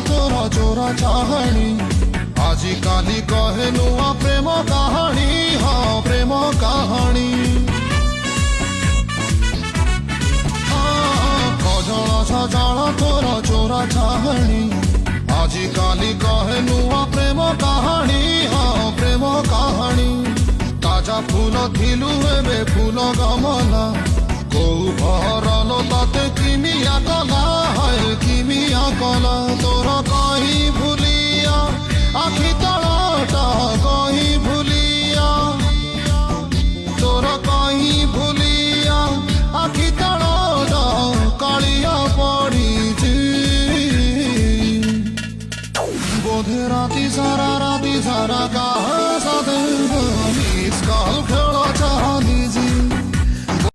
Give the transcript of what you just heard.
तोरा चोरा चाहणी आजी काली कहे नुआ प्रेम कहानी हाँ प्रेम कहानी कजल सजाल तोरा चोरा चाहणी आजी काली कहे नुआ प्रेम कहानी हाँ प्रेम कहानी ताजा फूल थिलु एबे फूल गमला कौ भरल ताते किमिया कला है किमिया कला तोर कहीं